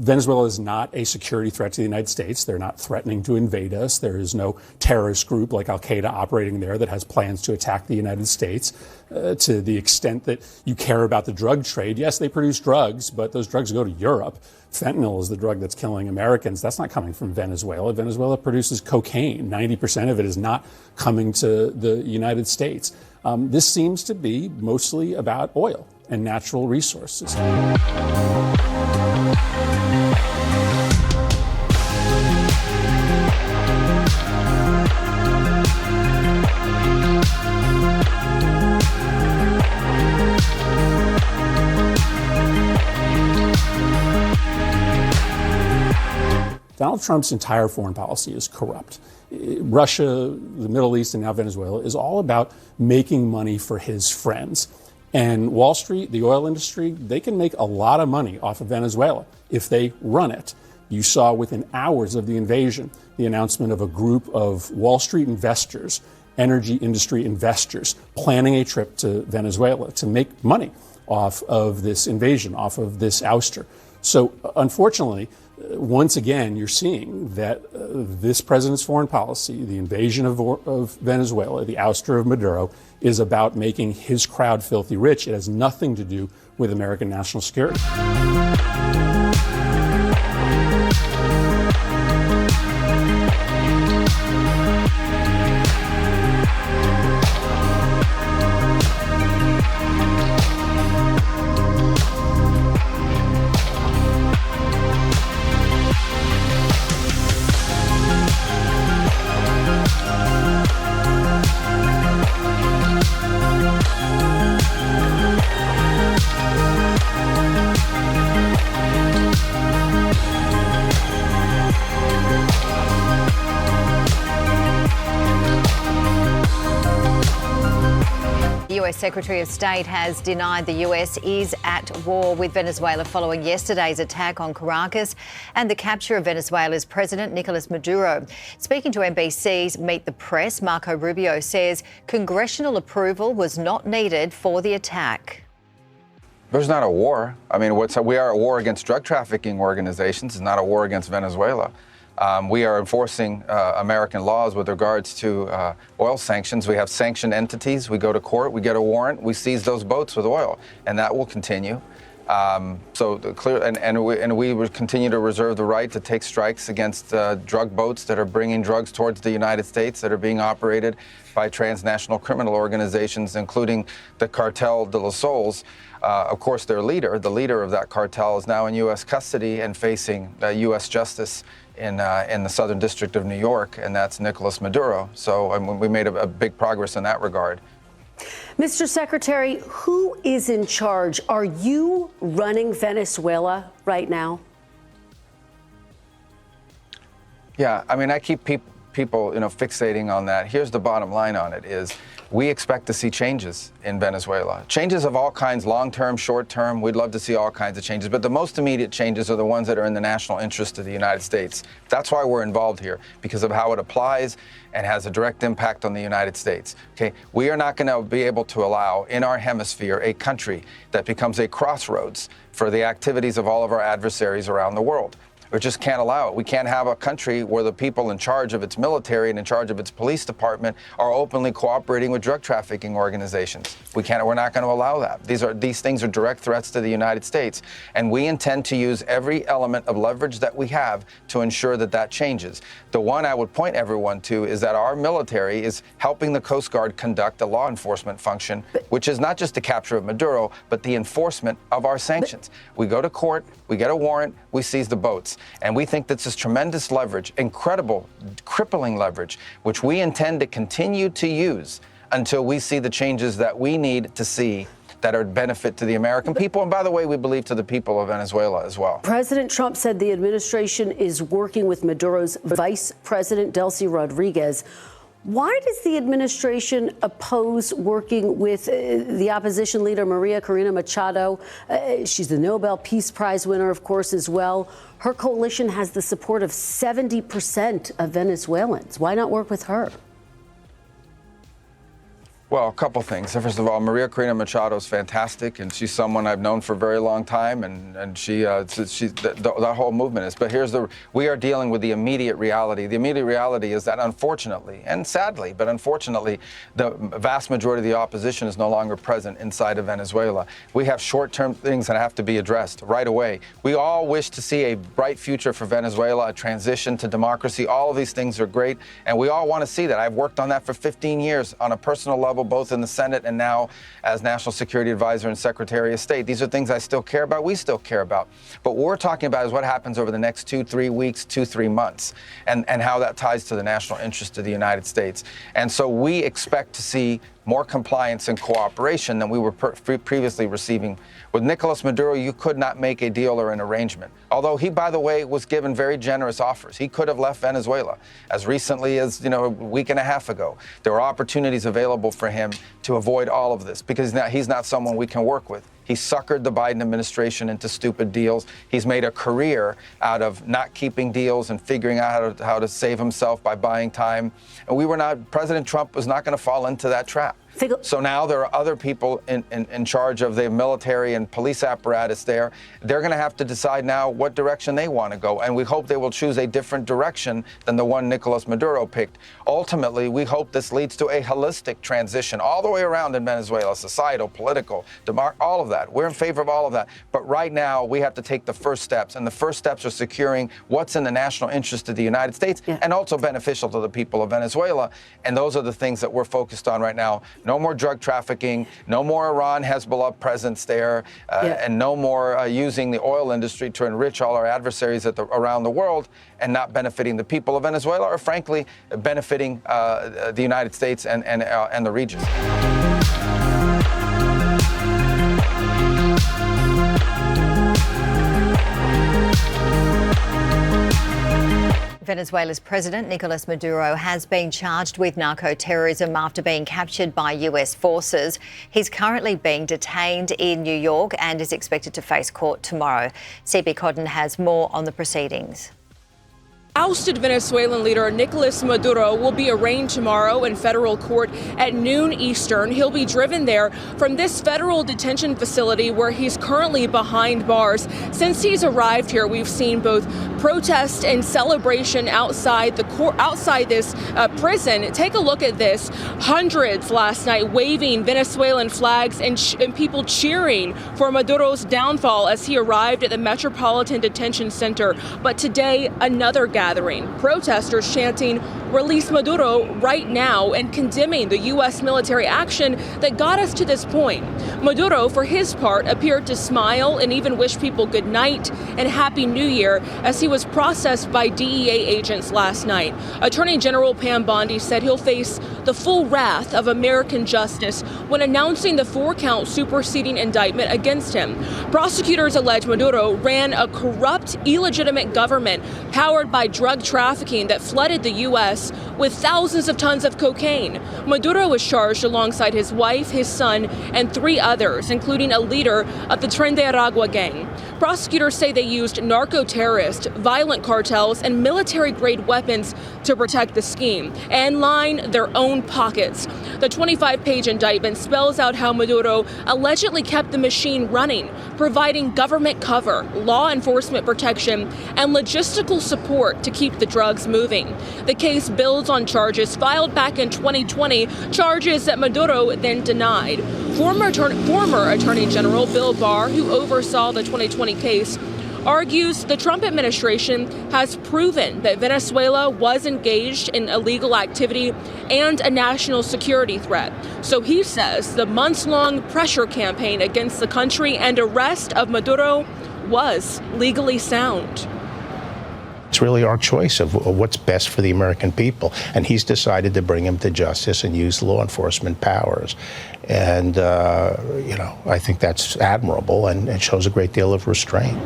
Venezuela is not a security threat to the United States. They're not threatening to invade us. There is no terrorist group like Al-Qaeda operating there that has plans to attack the United States. To the extent that you care about the drug trade, yes, they produce drugs, but those drugs go to Europe. Fentanyl is the drug that's killing Americans. That's not coming from Venezuela. Venezuela produces cocaine. 90% of it is not coming to the United States. This seems to be mostly about oil and natural resources. Donald Trump's entire foreign policy is corrupt. Russia, the Middle East, and now Venezuela is all about making money for his friends. And Wall Street, the oil industry, they can make a lot of money off of Venezuela if they run it. You saw within hours of the invasion the announcement of a group of Wall Street investors, energy industry investors, planning a trip to Venezuela to make money off of this invasion, off of this ouster. So unfortunately, once again, you're seeing that this president's foreign policy, the invasion of Venezuela, the ouster of Maduro, is about making his crowd filthy rich. It has nothing to do with American national security. U.S. Secretary of State has denied the U.S. is at war with Venezuela following yesterday's attack on Caracas and the capture of Venezuela's President Nicolas Maduro. Speaking to NBC's Meet the Press, Marco Rubio says congressional approval was not needed for the attack. There's not a war. I mean, we are at war against drug trafficking organizations. It's not a war against Venezuela. We are enforcing American laws with regards to oil sanctions. We have sanctioned entities. We go to court. We get a warrant. We seize those boats with oil, and that will continue. We would continue to reserve the right to take strikes against drug boats that are bringing drugs towards the United States that are being operated by transnational criminal organizations, including the Cartel de los Soles. Of course, the leader of that cartel, is now in U.S. custody and facing U.S. justice in the Southern District of New York, and that's Nicolas Maduro. So we made a big progress in that regard. Mr. Secretary, who is in charge? Are you running Venezuela right now? Yeah, I mean, I keep people, fixating on that. Here's the bottom line on it is we expect to see changes in Venezuela. Changes of all kinds, long-term, short-term. We'd love to see all kinds of changes. But the most immediate changes are the ones that are in the national interest of the United States. That's why we're involved here, because of how it applies and has a direct impact on the United States. Okay, we are not going to be able to allow in our hemisphere a country that becomes a crossroads for the activities of all of our adversaries around the world. We just can't allow it. We can't have a country where the people in charge of its military and in charge of its police department are openly cooperating with drug trafficking organizations. We're not going to allow that. These things are direct threats to the United States, and we intend to use every element of leverage that we have to ensure that that changes. The one I would point everyone to is that our military is helping the Coast Guard conduct a law enforcement function, which is not just the capture of Maduro, but the enforcement of our sanctions. We go to court, we get a warrant, we seize the boats. And we think this is tremendous leverage, incredible, crippling leverage, which we intend to continue to use until we see the changes that we need to see that are benefit to the American people. And by the way, we believe to the people of Venezuela as well. President Trump said the administration is working with Maduro's Vice President, Delcy Rodriguez. Why does the administration oppose working with the opposition leader, Maria Corina Machado? She's the Nobel Peace Prize winner, of course, as well. Her coalition has the support of 70% of Venezuelans. Why not work with her? Well, a couple things. First of all, Maria Corina Machado is fantastic, and she's someone I've known for a very long time, and that whole movement is. But we are dealing with the immediate reality. The immediate reality is that, unfortunately, and sadly, but unfortunately, the vast majority of the opposition is no longer present inside of Venezuela. We have short-term things that have to be addressed right away. We all wish to see a bright future for Venezuela, a transition to democracy. All of these things are great, and we all want to see that. I've worked on that for 15 years on a personal level, both in the Senate and now as National Security Advisor and Secretary of State. These are things I still care about, we still care about. But what we're talking about is what happens over the next 2-3 weeks, 2-3 months, and how that ties to the national interest of the United States. And so we expect to see more compliance and cooperation than we were previously receiving. With Nicolas Maduro, you could not make a deal or an arrangement. Although he, by the way, was given very generous offers. He could have left Venezuela as recently as, a week and a half ago. There were opportunities available for him to avoid all of this because he's not someone we can work with. He suckered the Biden administration into stupid deals. He's made a career out of not keeping deals and figuring out how to save himself by buying time. And President Trump was not going to fall into that trap. So now there are other people in charge of the military and police apparatus there. They're going to have to decide now what direction they want to go. And we hope they will choose a different direction than the one Nicolas Maduro picked. Ultimately, we hope this leads to a holistic transition all the way around in Venezuela, societal, political, all of that. We're in favor of all of that. But right now, we have to take the first steps. And the first steps are securing what's in the national interest of the United States and also beneficial to the people of Venezuela. And those are the things that we're focused on right now. No more drug trafficking, no more Iran-Hezbollah presence there, and no more using the oil industry to enrich all our adversaries around the world and not benefiting the people of Venezuela or, frankly, benefiting the United States and the region. Venezuela's President Nicolas Maduro has been charged with narco-terrorism after being captured by US forces. He's currently being detained in New York and is expected to face court tomorrow. CB Cotton has more on the proceedings. Ousted Venezuelan leader Nicolas Maduro will be arraigned tomorrow in federal court at noon Eastern. He'll be driven there from this federal detention facility where he's currently behind bars. Since he's arrived here, we've seen both protest and celebration outside the court, outside this prison. Take a look at this. Hundreds last night waving Venezuelan flags and people cheering for Maduro's downfall as he arrived at the Metropolitan Detention Center. But today, another gathering. Protesters chanting, "Release Maduro right now," and condemning the U.S. military action that got us to this point. Maduro, for his part, appeared to smile and even wish people good night and Happy New Year as he was processed by DEA agents last night. Attorney General Pam Bondi said he'll face the full wrath of American justice when announcing the 4-count superseding indictment against him. Prosecutors allege Maduro ran a corrupt, illegitimate government powered by drug trafficking that flooded the U.S. with thousands of tons of cocaine. Maduro was charged alongside his wife, his son, and 3 others, including a leader of the Tren de Aragua gang. Prosecutors say they used narco-terrorists, violent cartels, and military-grade weapons to protect the scheme and line their own pockets. The 25-page indictment spells out how Maduro allegedly kept the machine running, providing government cover, law enforcement protection, and logistical support to keep the drugs moving. The case builds on charges filed back in 2020, charges that Maduro then denied. Former Attorney General Bill Barr, who oversaw the 2020 case, argues the Trump administration has proven that Venezuela was engaged in illegal activity and a national security threat. So he says the months-long pressure campaign against the country and arrest of Maduro was legally sound. It's really our choice of what's best for the American people. And he's decided to bring him to justice and use law enforcement powers. And, I think that's admirable and it shows a great deal of restraint.